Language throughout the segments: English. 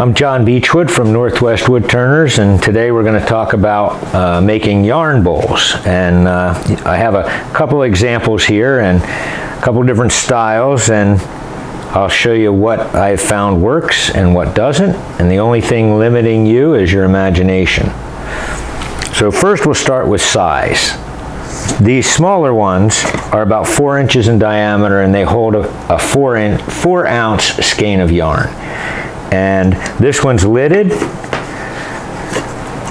I'm John Beechwood from Northwest Woodturners, and today we're going to talk about making yarn bowls. And I have a couple examples here and a couple different styles, and I'll show you what I've found works and what doesn't, and the only thing limiting you is your imagination. So first we'll start with size. These smaller ones are about 4 inches in diameter, and they hold a 4 ounce skein of yarn. And this one's lidded.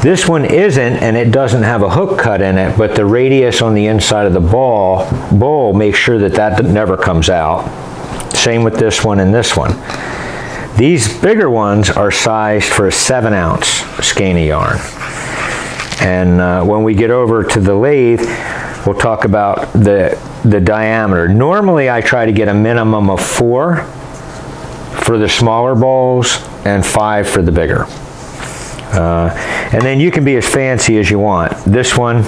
This one isn't, and it doesn't have a hook cut in it, but the radius on the inside of the bowl makes sure that that never comes out. Same with this one and this one. These bigger ones are sized for a 7 ounce skein of yarn. And when we get over to the lathe, we'll talk about the diameter. Normally I try to get a minimum of 4 for the smaller bowls and 5 for the bigger. And then you can be as fancy as you want. This one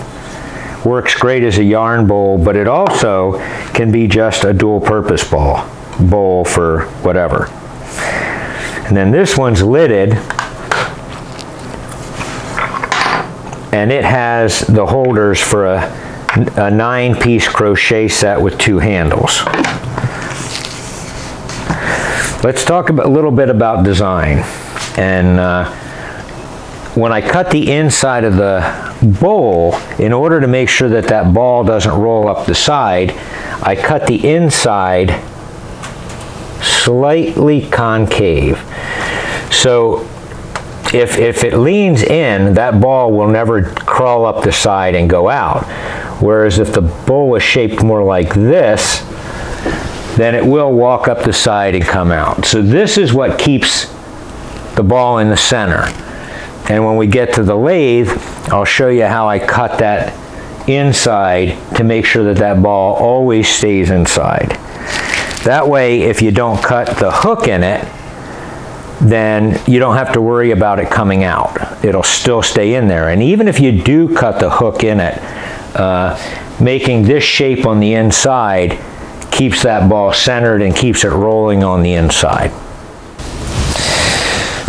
works great as a yarn bowl, but it also can be just a dual purpose bowl for whatever. And then this one's lidded, and it has the holders for a 9-piece crochet set with 2 handles. Let's talk a little bit about design. And when I cut the inside of the bowl, in order to make sure that that ball doesn't roll up the side, I cut the inside slightly concave. So if it leans in, that ball will never crawl up the side and go out. Whereas if the bowl was shaped more like this, then it will walk up the side and come out. So this is what keeps the ball in the center. And when we get to the lathe, I'll show you how I cut that inside to make sure that that ball always stays inside. That way, if you don't cut the hook in it, then you don't have to worry about it coming out. It'll still stay in there. And even if you do cut the hook in it, making this shape on the inside keeps that ball centered and keeps it rolling on the inside.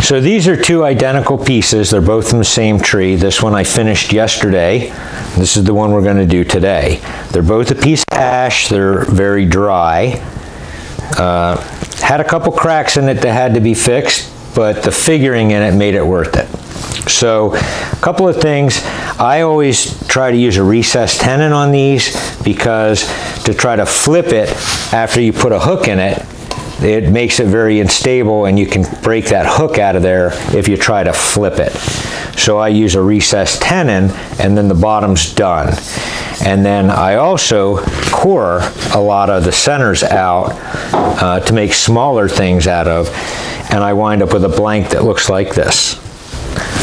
So these are 2 identical pieces. They're both from the same tree. This one I finished yesterday. This is the one we're going to do today. They're both a piece of ash. They're very dry. Had a couple cracks in it that had to be fixed, but the figuring in it made it worth it. So a couple of things. I always try to use a recessed tenon on these, because to try to flip it after you put a hook in it, it makes it very unstable, and you can break that hook out of there if you try to flip it. So I use a recessed tenon, and then the bottom's done. And then I also core a lot of the centers out to make smaller things out of, and I wind up with a blank that looks like this.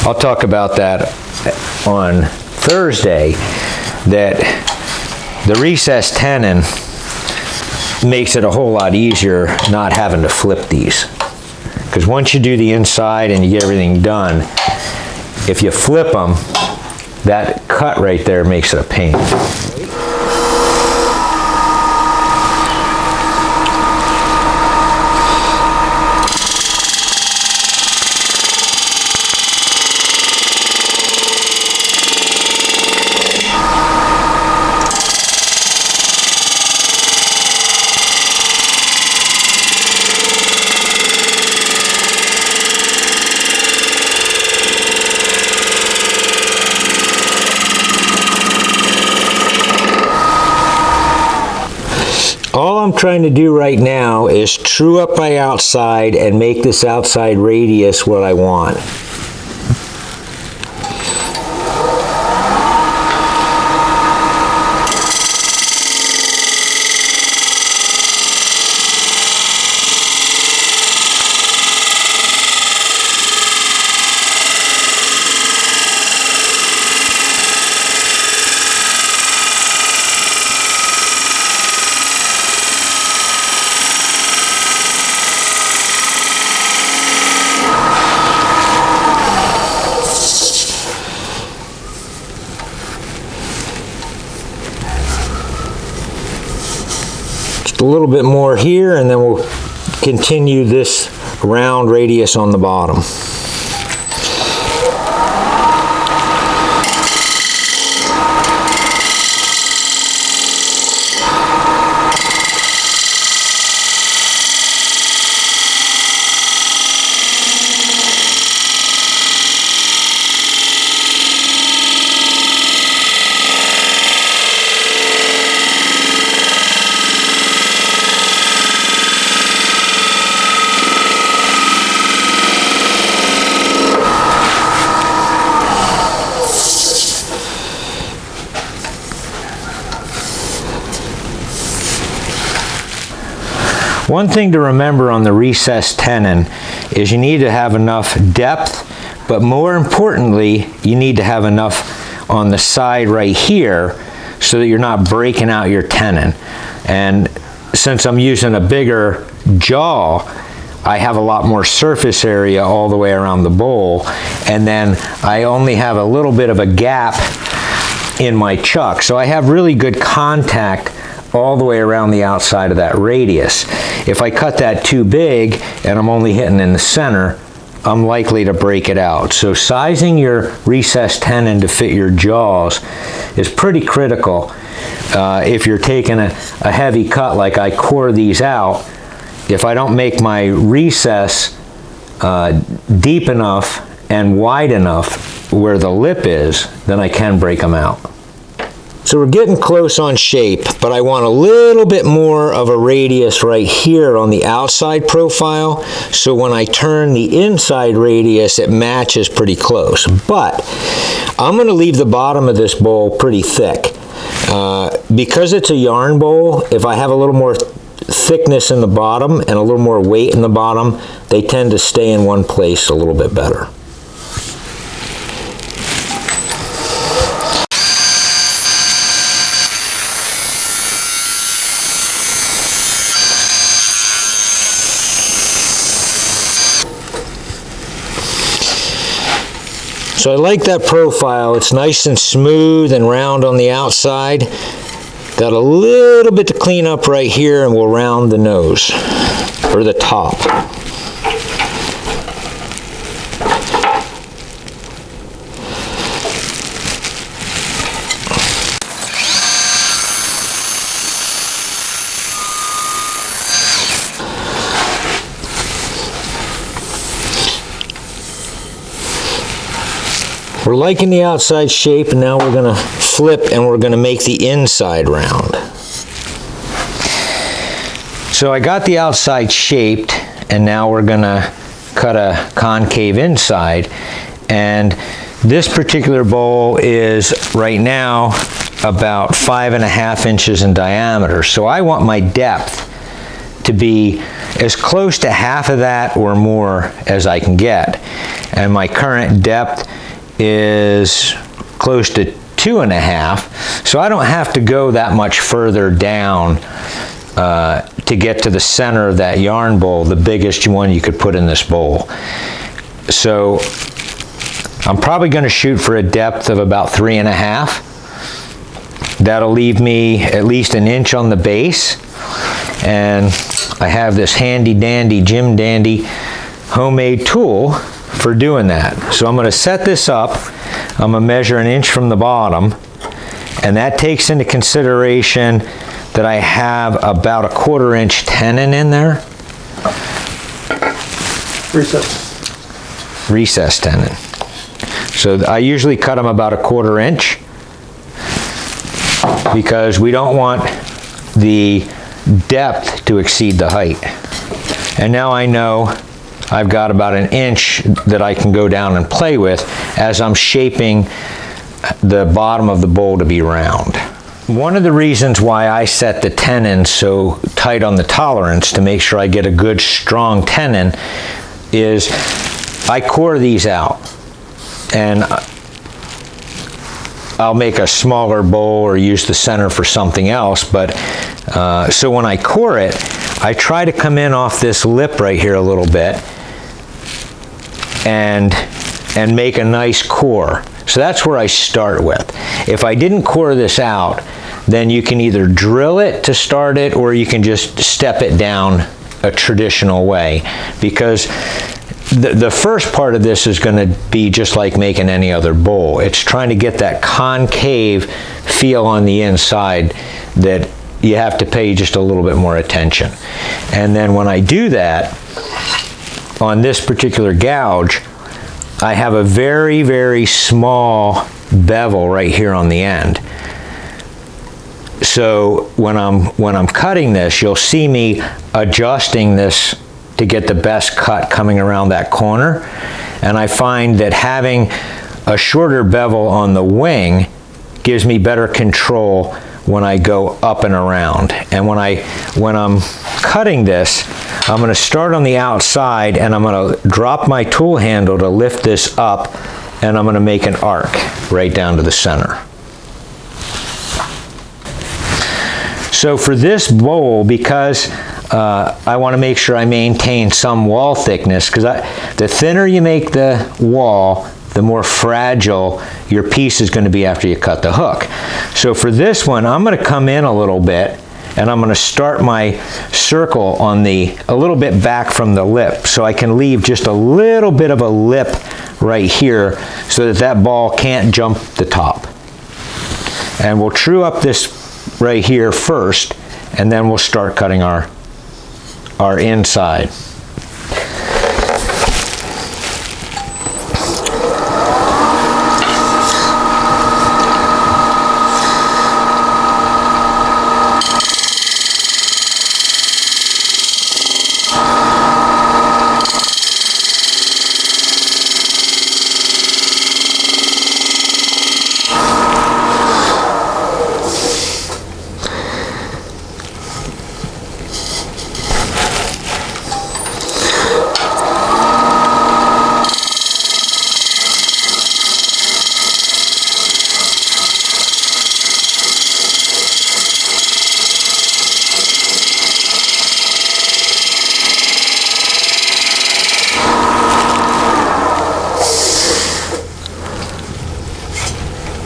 I'll talk about that on Thursday, that the recessed tenon makes it a whole lot easier not having to flip these. Because once you do the inside and you get everything done, if you flip them, that cut right there makes it a pain. All I'm trying to do right now is true up my outside and make this outside radius what I want. a little bit more here, and then we'll continue this round radius on the bottom. One thing to remember on the recessed tenon is you need to have enough depth, but more importantly, you need to have enough on the side right here so that you're not breaking out your tenon. And since I'm using a bigger jaw, I have a lot more surface area all the way around the bowl, and then I only have a little bit of a gap in my chuck. So I have really good contact all the way around the outside of that radius. If I cut that too big and I'm only hitting in the center, I'm likely to break it out. So sizing your recessed tenon to fit your jaws is pretty critical. If you're taking a heavy cut like I core these out, if I don't make my recess deep enough and wide enough where the lip is, then I can break them out. So we're getting close on shape, but I want a little bit more of a radius right here on the outside profile, so when I turn the inside radius, it matches pretty close. But I'm going to leave the bottom of this bowl pretty thick. Because it's a yarn bowl, if I have a little more thickness in the bottom and a little more weight in the bottom, they tend to stay in one place a little bit better. So I like that profile. It's nice and smooth and round on the outside. Got a little bit to clean up right here, and we'll round the nose, or the top. We're liking the outside shape, and now we're going to flip and we're going to make the inside round. So I got the outside shaped, and now we're going to cut a concave inside. And this particular bowl is right now about 5.5 inches in diameter. So I want my depth to be as close to half of that or more as I can get. And my current depth is close to 2.5, so I don't have to go that much further down to get to the center of that yarn bowl, the biggest one you could put in this bowl. So I'm probably going to shoot for a depth of about 3.5. That'll leave me at least 1 inch on the base, and I have this handy dandy Jim Dandy homemade tool for doing that. So I'm going to set this up. I'm going to measure 1 inch from the bottom, and that takes into consideration that I have about a 1/4 inch tenon in there. Recess tenon. So I usually cut them about a 1/4 inch because we don't want the depth to exceed the height. And now I know I've got about 1 inch that I can go down and play with as I'm shaping the bottom of the bowl to be round. One of the reasons why I set the tenon so tight on the tolerance to make sure I get a good strong tenon is I core these out, and I'll make a smaller bowl or use the center for something else, but so when I core it, I try to come in off this lip right here a little bit and make a nice core. So that's where I start with. If I didn't core this out, then you can either drill it to start it, or you can just step it down a traditional way, because the first part of this is going to be just like making any other bowl. It's trying to get that concave feel on the inside that you have to pay just a little bit more attention. And then when I do that, on this particular gouge, I have a very, very small bevel right here on the end. So when I'm cutting this, you'll see me adjusting this to get the best cut coming around that corner. And I find that having a shorter bevel on the wing gives me better control when I go up and around. And when I'm cutting this, I'm going to start on the outside and I'm going to drop my tool handle to lift this up, and I'm going to make an arc right down to the center. So for this bowl, because I want to make sure I maintain some wall thickness, because the thinner you make the wall, the more fragile your piece is going to be after you cut the hook. So for this one, I'm going to come in a little bit, and I'm going to start my circle on a little bit back from the lip, so I can leave just a little bit of a lip right here so that ball can't jump the top. And we'll true up this right here first, and then we'll start cutting our inside.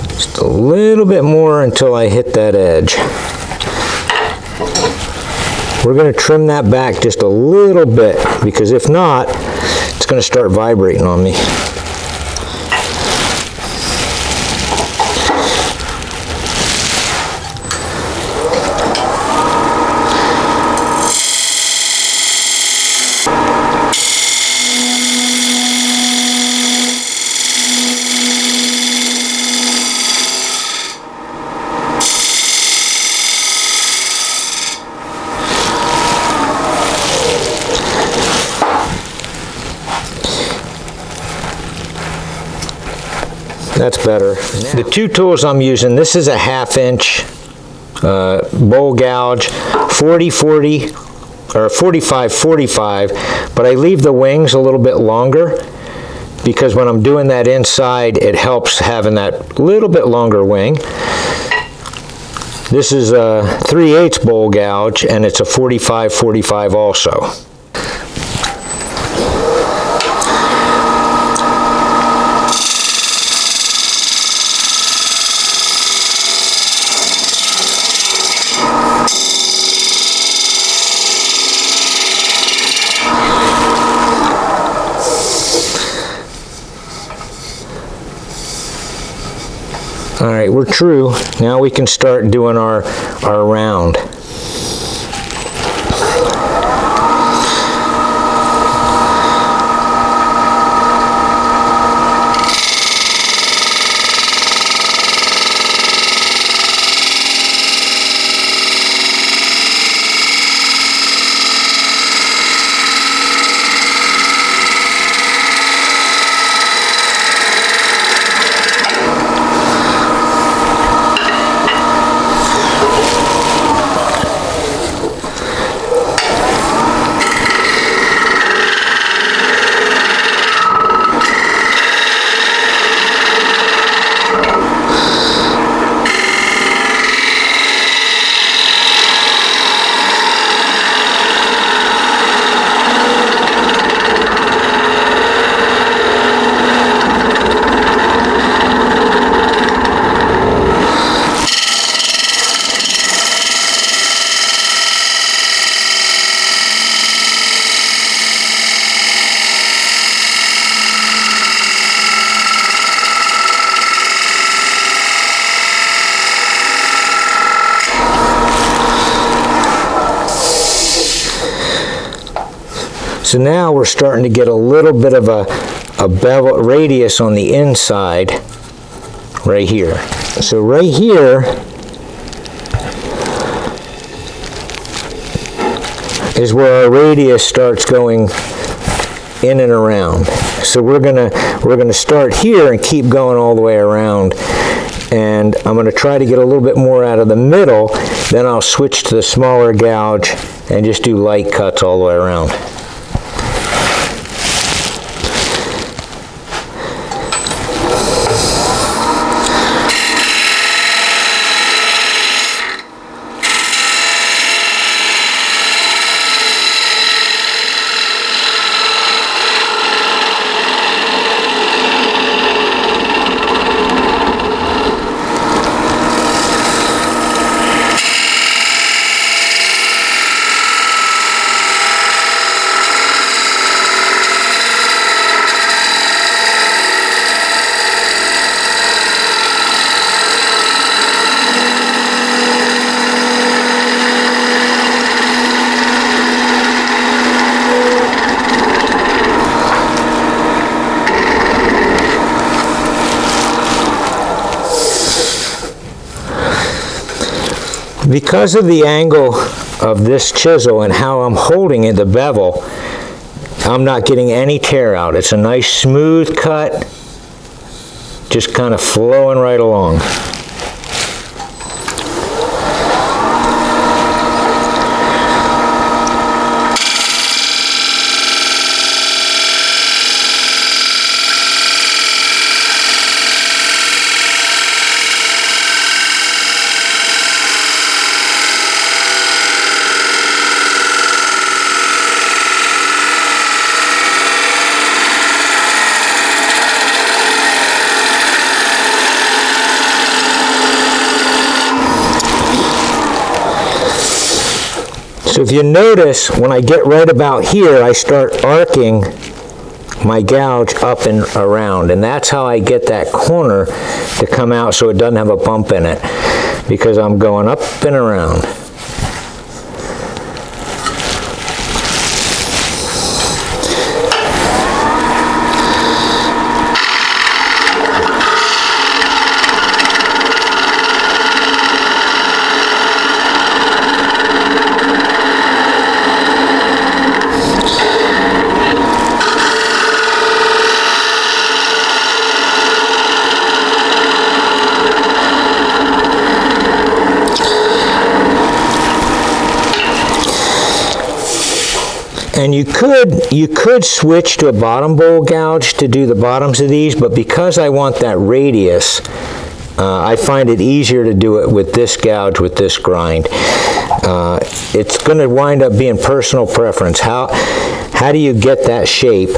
Just a little bit more until I hit that edge. We're going to trim that back just a little bit, because if not, it's going to start vibrating on me. That's better. The two tools I'm using, this is a 1/2 inch bowl gouge, 40-40 or 45-45, but I leave the wings a little bit longer because when I'm doing that inside, it helps having that little bit longer wing. This is a 3/8 bowl gouge, and it's a 45-45 also. All right, we're true. Now we can start doing our round. So now we're starting to get a little bit of a bevel radius on the inside right here. So right here is where our radius starts going in and around. So we're gonna start here and keep going all the way around. And I'm going to try to get a little bit more out of the middle, then I'll switch to the smaller gouge and just do light cuts all the way around. Because of the angle of this chisel and how I'm holding it, the bevel, I'm not getting any tear out. It's a nice smooth cut, just kind of flowing right along. So if you notice, when I get right about here, I start arcing my gouge up and around, and that's how I get that corner to come out so it doesn't have a bump in it, because I'm going up and around. And you could switch to a bottom bowl gouge to do the bottoms of these, but because I want that radius, I find it easier to do it with this gouge, with this grind. It's going to wind up being personal preference. How do you get that shape?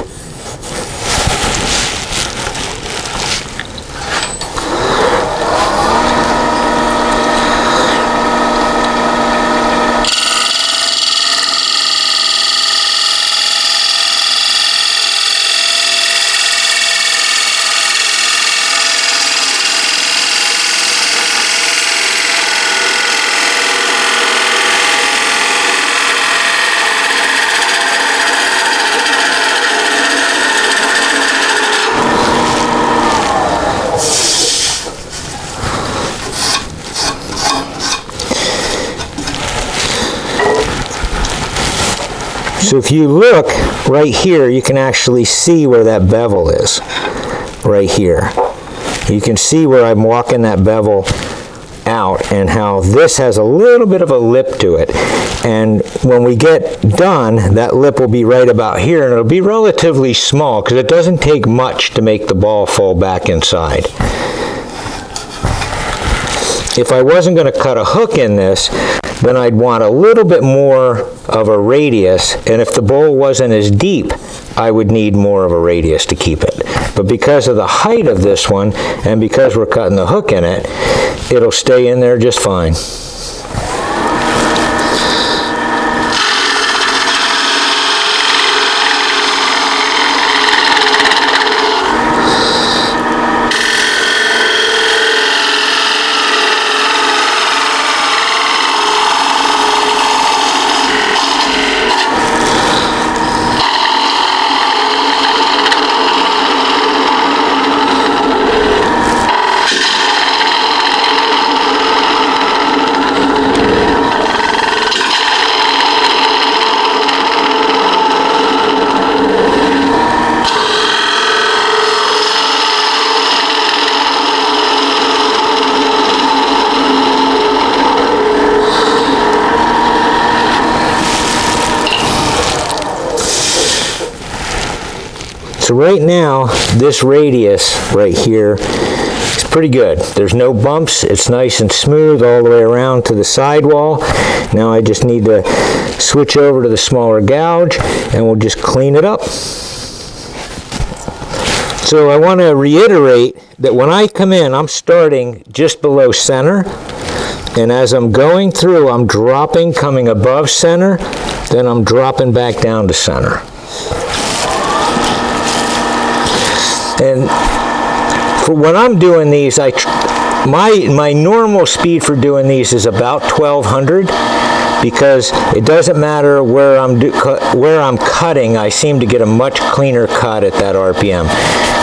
So if you look right here, you can actually see where that bevel is, right here. You can see where I'm walking that bevel out and how this has a little bit of a lip to it. And when we get done, that lip will be right about here, and it'll be relatively small because it doesn't take much to make the ball fall back inside. If I wasn't going to cut a hook in this, then I'd want a little bit more of a radius, and if the bowl wasn't as deep, I would need more of a radius to keep it. But because of the height of this one, and because we're cutting the hook in it, it'll stay in there just fine. So right now, this radius right here is pretty good. There's no bumps. It's nice and smooth all the way around to the sidewall. Now I just need to switch over to the smaller gouge and we'll just clean it up. So I want to reiterate that when I come in, I'm starting just below center. And as I'm going through, I'm dropping, coming above center, then I'm dropping back down to center. And for when I'm doing these, my normal speed for doing these is about 1200, because it doesn't matter where I'm cutting, I seem to get a much cleaner cut at that RPM.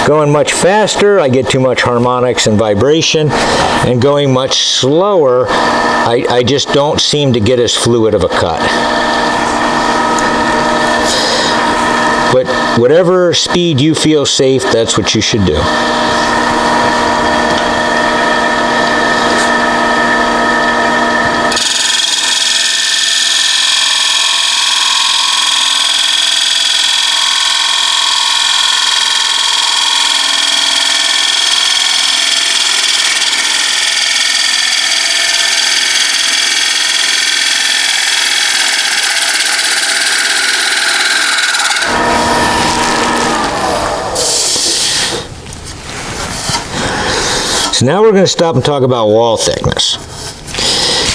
Going much faster, I get too much harmonics and vibration, and going much slower, I just don't seem to get as fluid of a cut. But whatever speed you feel safe, that's what you should do. So now we're going to stop and talk about wall thickness,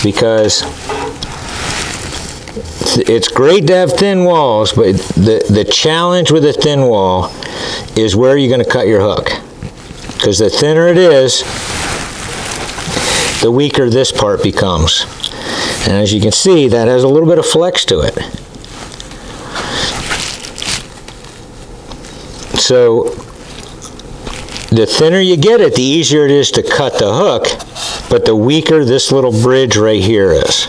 because it's great to have thin walls, but the challenge with a thin wall is where you're going to cut your hook, because the thinner it is, the weaker this part becomes. And as you can see, that has a little bit of flex to it. So the thinner you get it, the easier it is to cut the hook, but the weaker this little bridge right here is.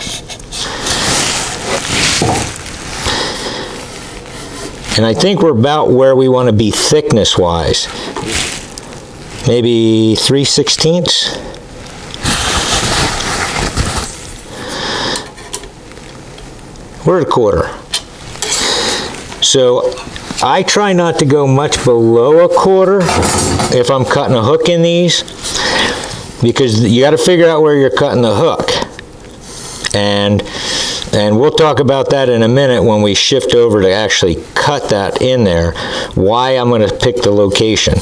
And I think we're about where we want to be thickness-wise. Maybe 3/16. We're at 1/4. So I try not to go much below 1/4 if I'm cutting a hook in these, because you got to figure out where you're cutting the hook. And we'll talk about that in a minute when we shift over to actually cut that in there, why I'm going to pick the location.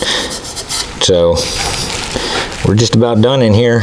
So we're just about done in here.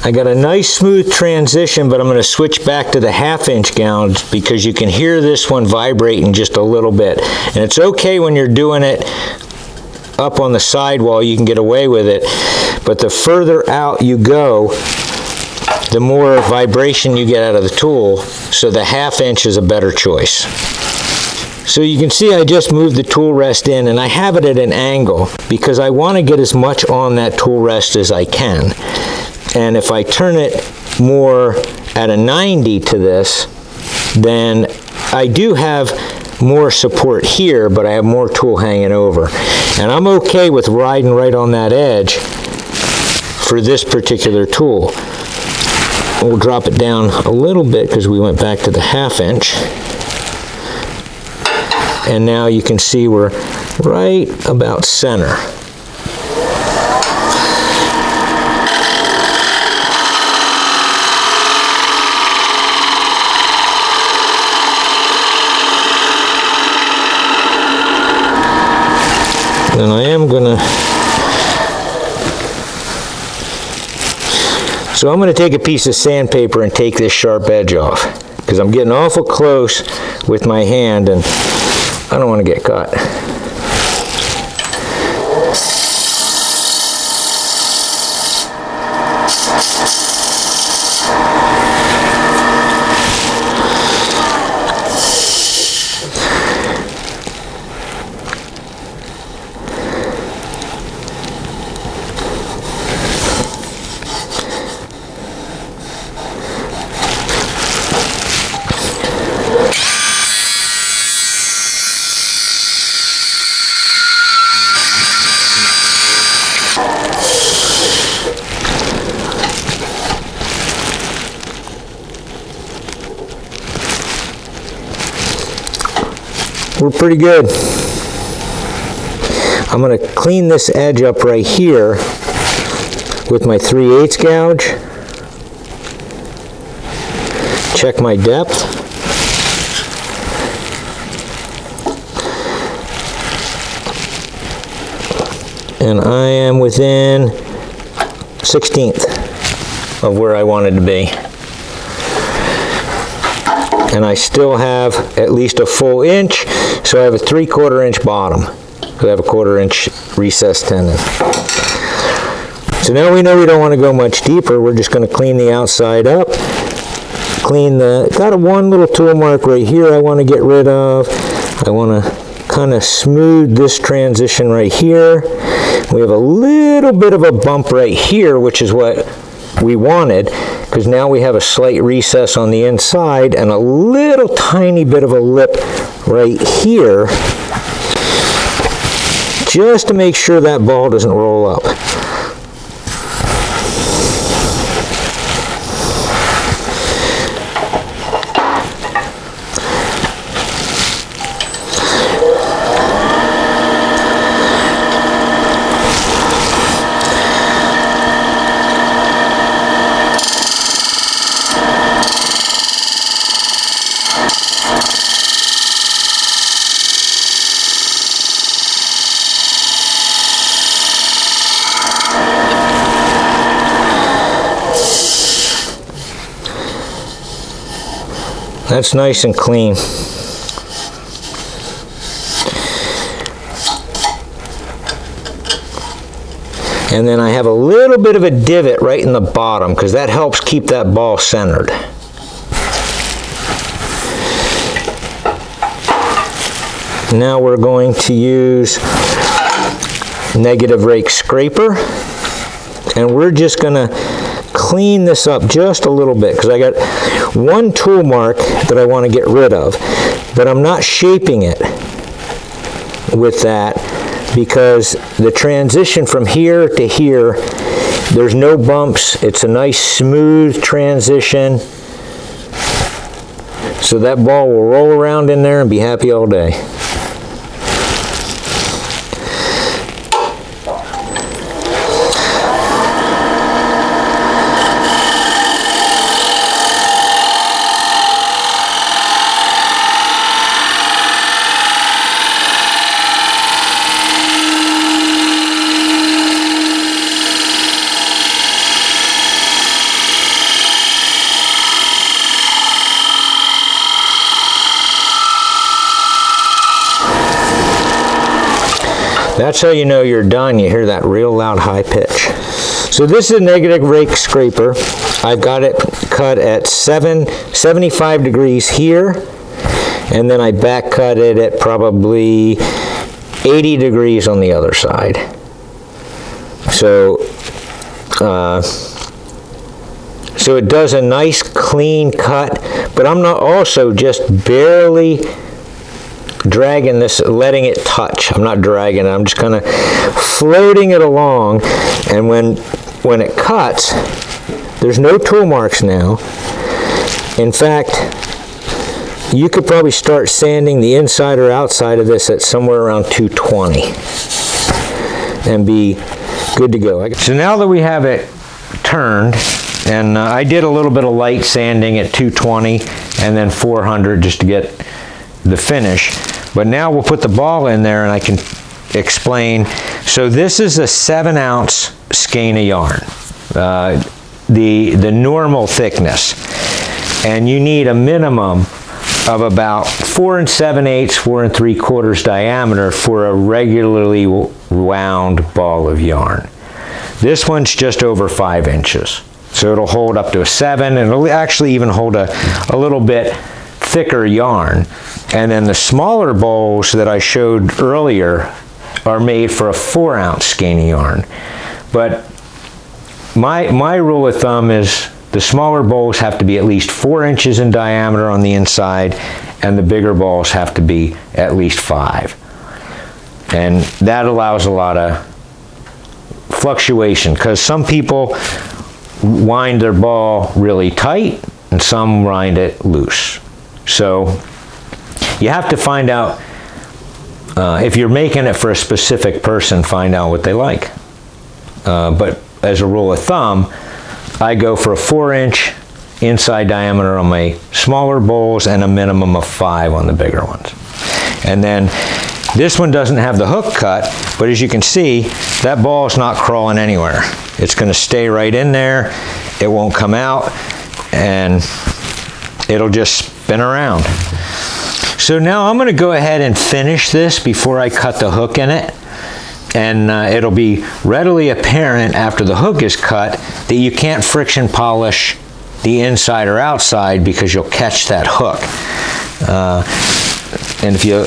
I got a nice smooth transition, but I'm going to switch back to the 1/2" gouge because you can hear this one vibrating just a little bit. And it's okay when you're doing it up on the sidewall, you can get away with it. But the further out you go, the more vibration you get out of the tool. So the 1/2" is a better choice. So you can see I just moved the tool rest in, and I have it at an angle because I want to get as much on that tool rest as I can. And if I turn it more at a 90 to this, then I do have more support here, but I have more tool hanging over. And I'm okay with riding right on that edge for this particular tool. We'll drop it down a little bit because we went back to the 1/2". And now you can see we're right about center. And I am gonna, so I'm gonna take a piece of sandpaper and take this sharp edge off, because I'm getting awful close with my hand and I don't want to get caught. we're pretty good. I'm going to clean this edge up right here with my 3/8 gouge. Check my depth. And I am within 1/16 of where I wanted to be. And I still have at least a full inch, so I have a 3/4 inch bottom. So I have a 1/4 inch recessed tenon. So now we know we don't want to go much deeper. We're just going to clean the outside up. Got one little tool mark right here I want to get rid of. I want to kind of smooth this transition right here. We have a little bit of a bump right here, which is what we wanted, because now we have a slight recess on the inside and a little tiny bit of a lip right here, just to make sure that ball doesn't roll up. That's nice and clean. And then I have a little bit of a divot right in the bottom, because that helps keep that ball centered. Now we're going to use negative rake scraper, and we're just going to clean this up just a little bit, because I got one tool mark that I want to get rid of, but I'm not shaping it with that, because the transition from here to here, there's no bumps. It's a nice smooth transition, so that ball will roll around in there and be happy all day. That's how you know you're done. You hear that real loud high pitch. So this is a negative rake scraper. I've got it cut at 75 degrees here, and then I back cut it at probably 80 degrees on the other side. So so it does a nice clean cut, but I'm not also just barely dragging this, letting it touch. I'm not dragging it, I'm just kind of floating it along, and when it cuts, there's no tool marks now. In fact, you could probably start sanding the inside or outside of this at somewhere around 220 and be good to go. So now that we have it turned, and I did a little bit of light sanding at 220 and then 400 just to get the finish. But now we'll put the ball in there and I can explain. So this is a 7-ounce skein of yarn, the normal thickness. And you need a minimum of about 4 7/8, 4 3/4 diameter for a regularly wound ball of yarn. This one's just over 5 inches. So it'll hold up to a 7, and it'll actually even hold a little bit thicker yarn. And then the smaller bowls that I showed earlier are made for a 4-ounce skein of yarn. But my rule of thumb is the smaller bowls have to be at least 4 inches in diameter on the inside, and the bigger balls have to be at least 5. And that allows a lot of fluctuation, because some people wind their ball really tight and some wind it loose. So you have to find out If you're making it for a specific person, find out what they like. But as a rule of thumb, I go for a 4-inch inside diameter on my smaller bowls and a minimum of 5 on the bigger ones. And then this one doesn't have the hook cut, but as you can see, that ball is not crawling anywhere. It's going to stay right in there. It won't come out, and it'll just spin around. So now I'm going to go ahead and finish this before I cut the hook in it. And it'll be readily apparent after the hook is cut that you can't friction polish the inside or outside because you'll catch that hook. And if you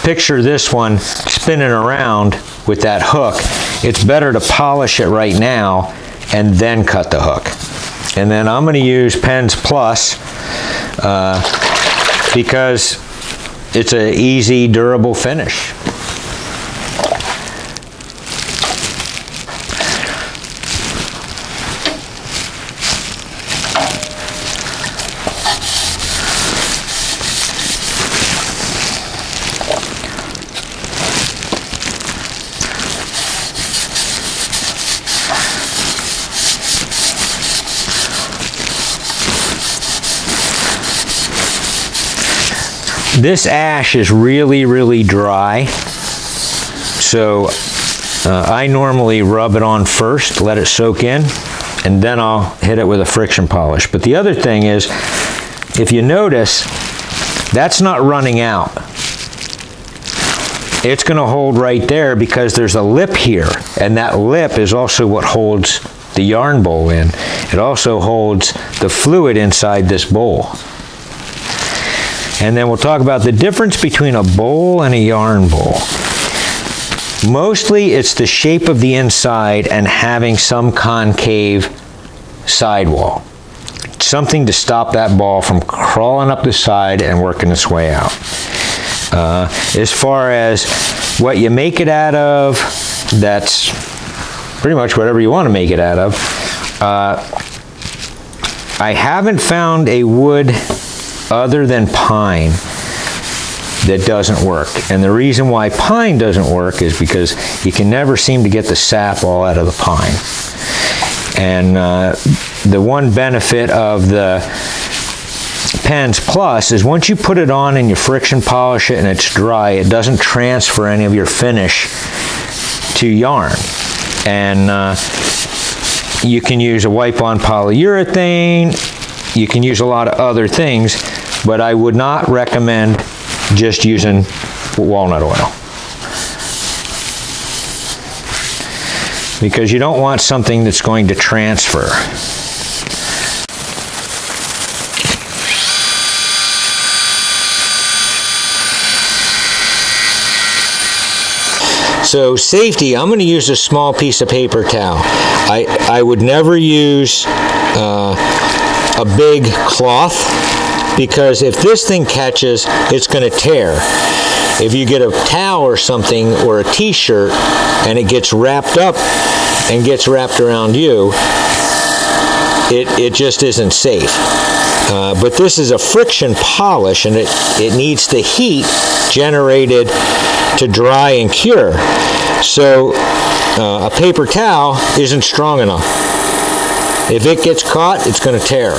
picture this one spinning around with that hook, it's better to polish it right now and then cut the hook. And then I'm going to use Pens Plus because it's an easy, durable finish. This ash is really, really dry, so I normally rub it on first, let it soak in, and then I'll hit it with a friction polish. But the other thing is, if you notice, that's not running out. It's going to hold right there because there's a lip here, and that lip is also what holds the yarn bowl in. It also holds the fluid inside this bowl. And then we'll talk about the difference between a bowl and a yarn bowl. Mostly it's the shape of the inside and having some concave sidewall. Something to stop that ball from crawling up the side and working its way out. As far as what you make it out of, that's pretty much whatever you want to make it out of. I haven't found a wood other than pine that doesn't work. And the reason why pine doesn't work is because you can never seem to get the sap all out of the pine. And the one benefit of the Pens Plus is once you put it on and you friction polish it and it's dry, it doesn't transfer any of your finish to yarn. And you can use a wipe-on polyurethane, you can use a lot of other things, but I would not recommend just using walnut oil. Because you don't want something that's going to transfer. So safety, I'm going to use a small piece of paper towel. I would never use a big cloth, because if this thing catches, it's going to tear. If you get a towel or something or a t-shirt and it gets wrapped up and gets wrapped around you, it just isn't safe. But this is a friction polish, and it needs the heat generated to dry and cure. So a paper towel isn't strong enough. If it gets caught, it's going to tear.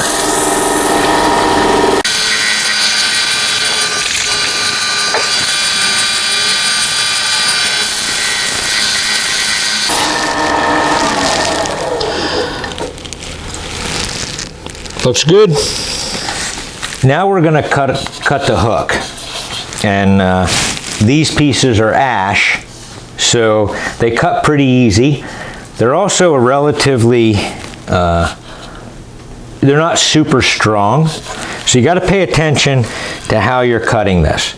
Looks good. Now we're going to cut the hook. And these pieces are ash, so they cut pretty easy. They're also a relatively, they're not super strong. So you got to pay attention to how you're cutting this.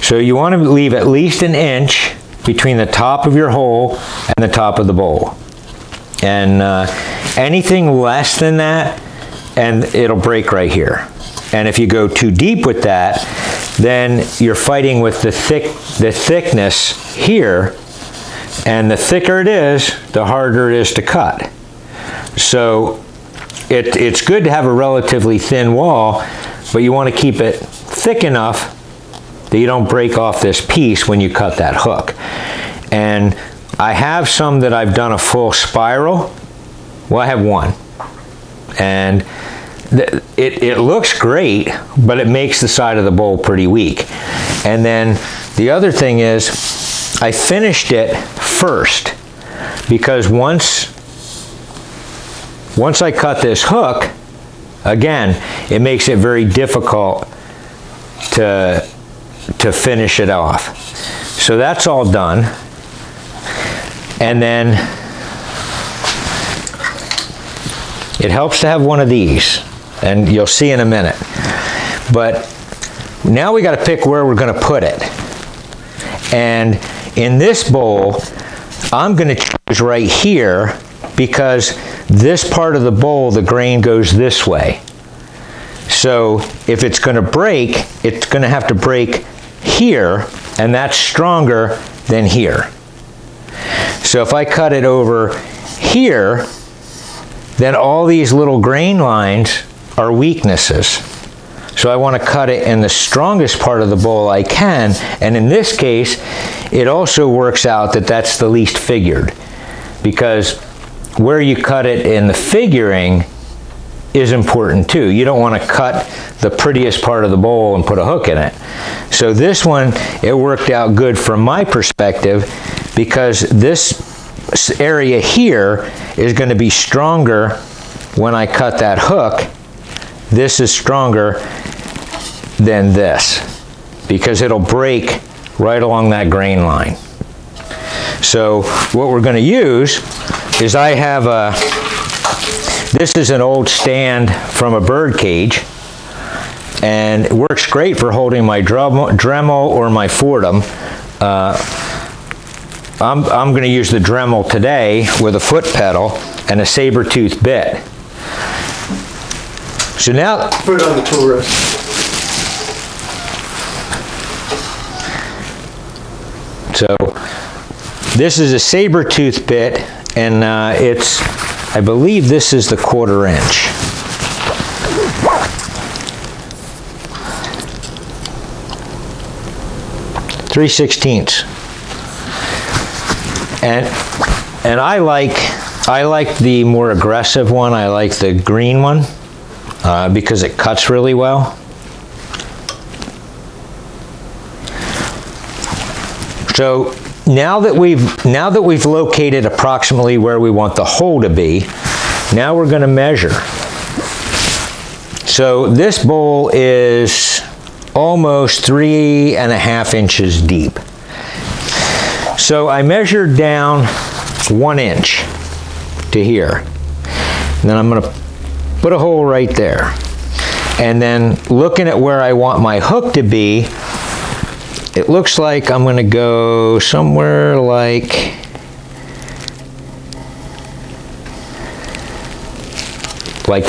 So you want to leave at least an inch between the top of your hole and the top of the bowl. And anything less than that, and it'll break right here. And if you go too deep with that, then you're fighting with the thickness here, and the thicker it is, the harder it is to cut. So it's good to have a relatively thin wall, but you want to keep it thick enough that you don't break off this piece when you cut that hook. And I have some that I've done a full spiral. Well, I have one. And it looks great, but it makes the side of the bowl pretty weak. And then the other thing is, I finished it first, because once I cut this hook, again, it makes it very difficult to finish it off. So that's all done. And then it helps to have one of these, and you'll see in a minute. But now we got to pick where we're going to put it. And in this bowl, I'm going to choose right here, because this part of the bowl, the grain goes this way. So if it's going to break, it's going to have to break here, and that's stronger than here. So if I cut it over here, then all these little grain lines are weaknesses. So I want to cut it in the strongest part of the bowl I can, and in this case, it also works out that that's the least figured, because where you cut it in the figuring is important too. You don't want to cut the prettiest part of the bowl and put a hook in it. So this one, it worked out good from my perspective, because this area here is going to be stronger when I cut that hook. This is stronger than this, because it'll break right along that grain line. So what we're going to use is, I have this is an old stand from a bird cage, and it works great for holding my Dremel or my Fordham. I'm going to use the Dremel today with a foot pedal and a saber-tooth bit. So now, put it on the tool rest. So this is a saber-tooth bit, and I believe this is the 1/4 inch. .3/16. And I like the more aggressive one. I like the green one because it cuts really well. So now that we've located approximately where we want the hole to be, now we're going to measure. So this bowl is almost 3.5 inches deep. So I measured down 1 inch to here. And then I'm going to put a hole right there. And then looking at where I want my hook to be, it looks like I'm going to go somewhere like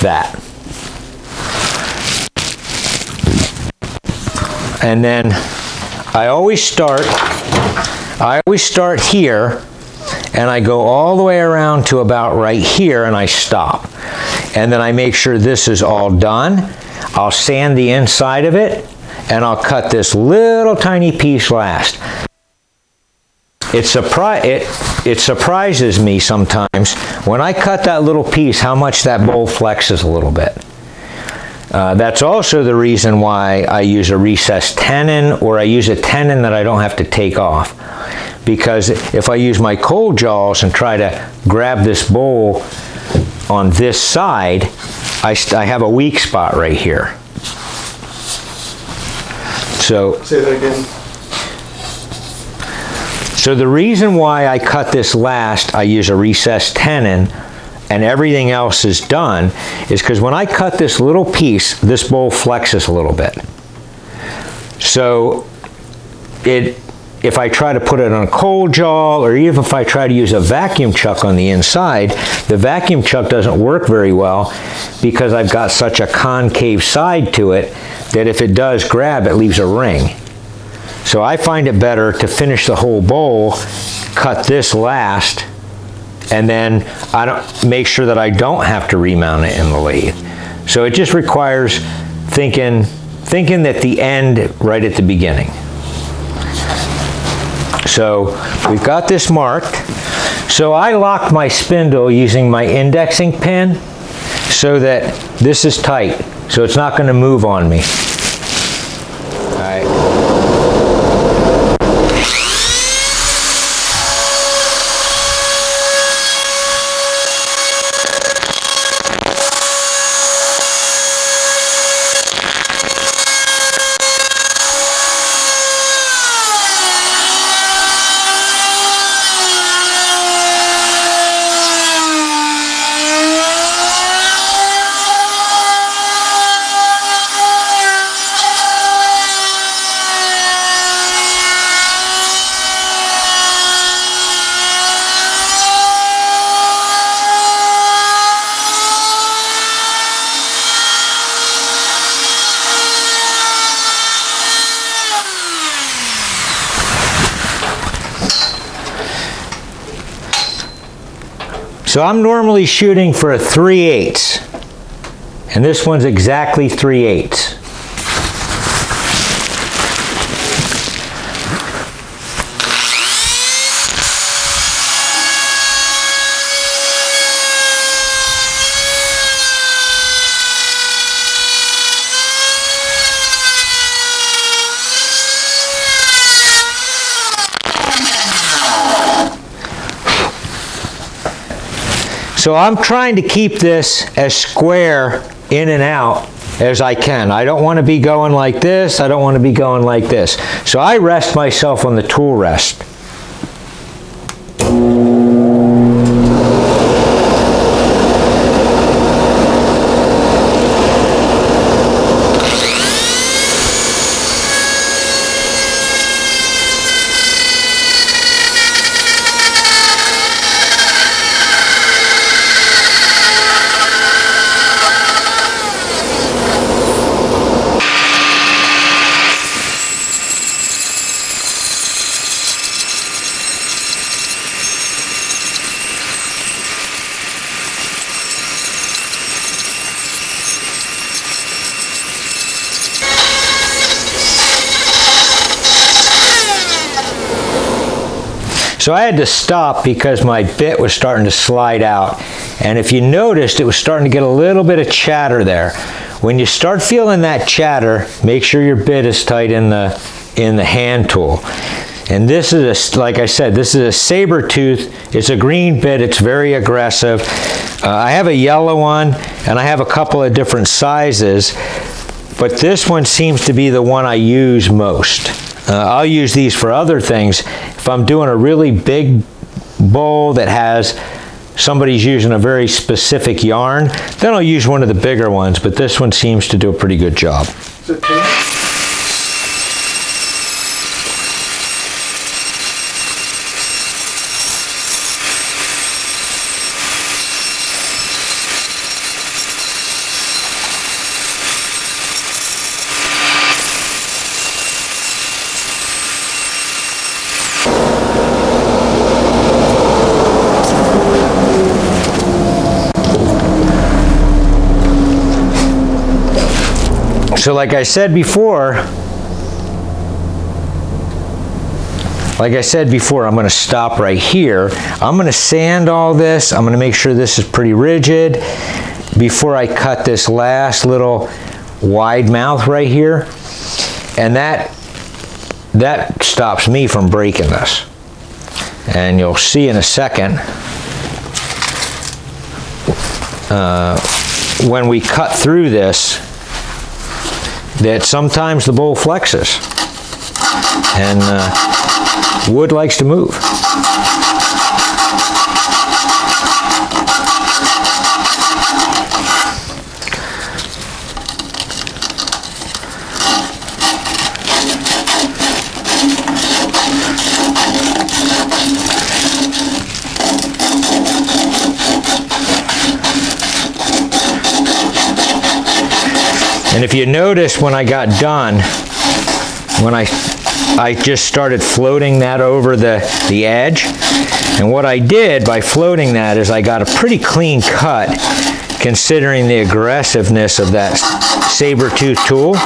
that. And then I always start here, and I go all the way around to about right here, and I stop. And then I make sure this is all done. I'll sand the inside of it, and I'll cut this little tiny piece last. It surprises me sometimes when I cut that little piece how much that bowl flexes a little bit. That's also the reason why I use a recessed tenon, or I use a tenon that I don't have to take off. Because if I use my cold jaws and try to grab this bowl on this side, I have a weak spot right here. So, say that again. So the reason why I cut this last, I use a recessed tenon, and everything else is done, is because when I cut this little piece, this bowl flexes a little bit. So if I try to put it on a cold jaw, or even if I try to use a vacuum chuck on the inside, the vacuum chuck doesn't work very well, because I've got such a concave side to it that if it does grab, it leaves a ring. So I find it better to finish the whole bowl, cut this last, and then I don't make sure that I don't have to remount it in the lathe. So it just requires thinking at the end, right at the beginning. So we've got this marked. So I locked my spindle using my indexing pin so that this is tight, so it's not going to move on me. All right. So I'm normally shooting for a 3/8, and this one's exactly 3/8. So I'm trying to keep this as square in and out as I can. I don't want to be going like this. I don't want to be going like this. So I rest myself on the tool rest. So I had to stop because my bit was starting to slide out. And if you noticed, it was starting to get a little bit of chatter there. When you start feeling that chatter, make sure your bit is tight in the hand tool. And this is, like I said, this is a saber tooth. It's a green bit. It's very aggressive. I have a yellow one, and I have a couple of different sizes. But this one seems to be the one I use most. I'll use these for other things. If I'm doing a really big bowl that has somebody's using a very specific yarn, then I'll use one of the bigger ones, but this one seems to do a pretty good job. So like I said before, I'm going to stop right here. I'm going to sand all this. I'm going to make sure this is pretty rigid before I cut this last little wide mouth right here. And that stops me from breaking this. And you'll see in a second when we cut through this, that sometimes the bowl flexes, and wood likes to move. And if you notice, when I got done, when I just started floating that over the edge, and what I did by floating that is I got a pretty clean cut considering the aggressiveness of that saber tooth tool.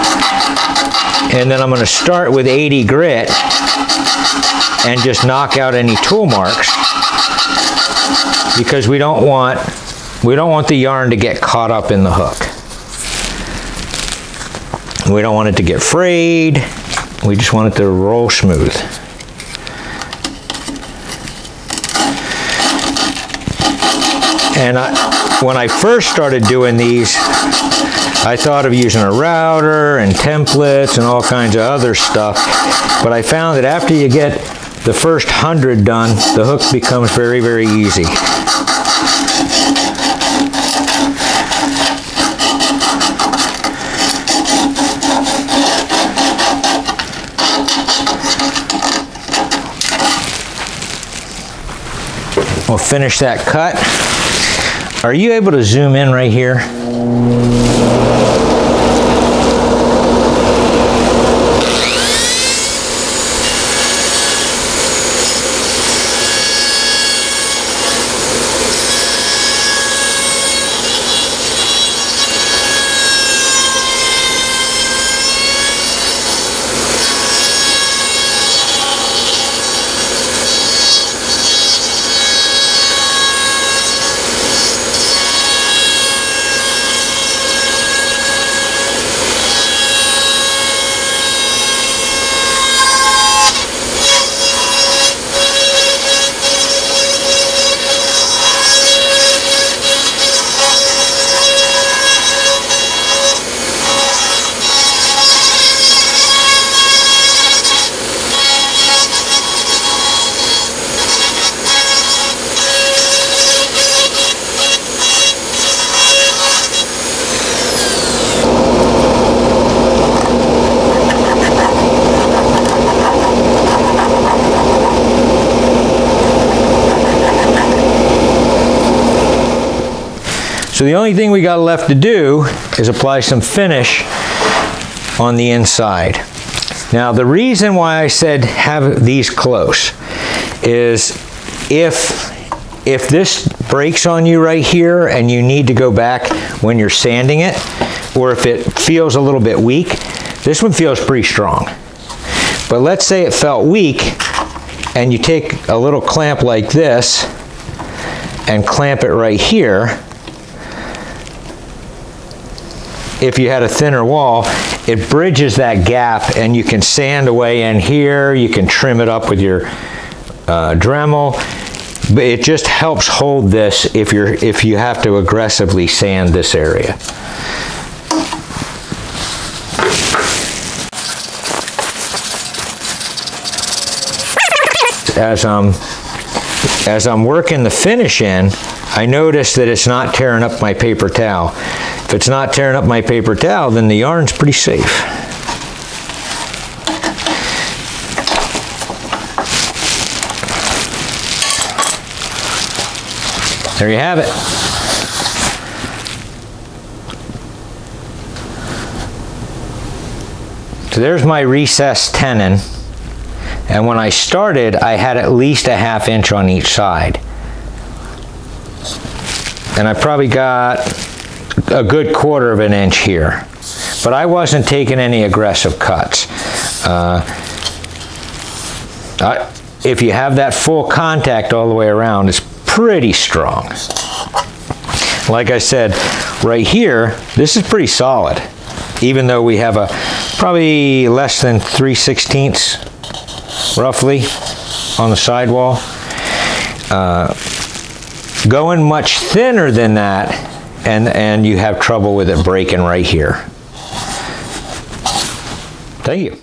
And then I'm going to start with 80 grit and just knock out any tool marks, because we don't want the yarn to get caught up in the hook. We don't want it to get frayed. We just want it to roll smooth. And when I first started doing these, I thought of using a router and templates and all kinds of other stuff, but I found that after you get the first 100 done, the hook becomes very, very easy. We'll finish that cut. Are you able to zoom in right here? So the only thing we got left to do is apply some finish on the inside. Now the reason why I said have these close is if this breaks on you right here and you need to go back when you're sanding it, or if it feels a little bit weak, this one feels pretty strong. But let's say it felt weak and you take a little clamp like this and clamp it right here. If you had a thinner wall, it bridges that gap and you can sand away in here, you can trim it up with your Dremel, but it just helps hold this if you have to aggressively sand this area. As I'm working the finish in, I notice that it's not tearing up my paper towel. If it's not tearing up my paper towel, then the yarn's pretty safe. There you have it. So there's my recessed tenon. And when I started, I had at least a ½ inch on each side. And I probably got a good 1/4 of an inch here. But I wasn't taking any aggressive cuts. If you have that full contact all the way around, it's pretty strong. Like I said, right here, this is pretty solid. Even though we have a probably less than 3/16 roughly on the sidewall. Going much thinner than that, and you have trouble with it breaking right here. Thank you.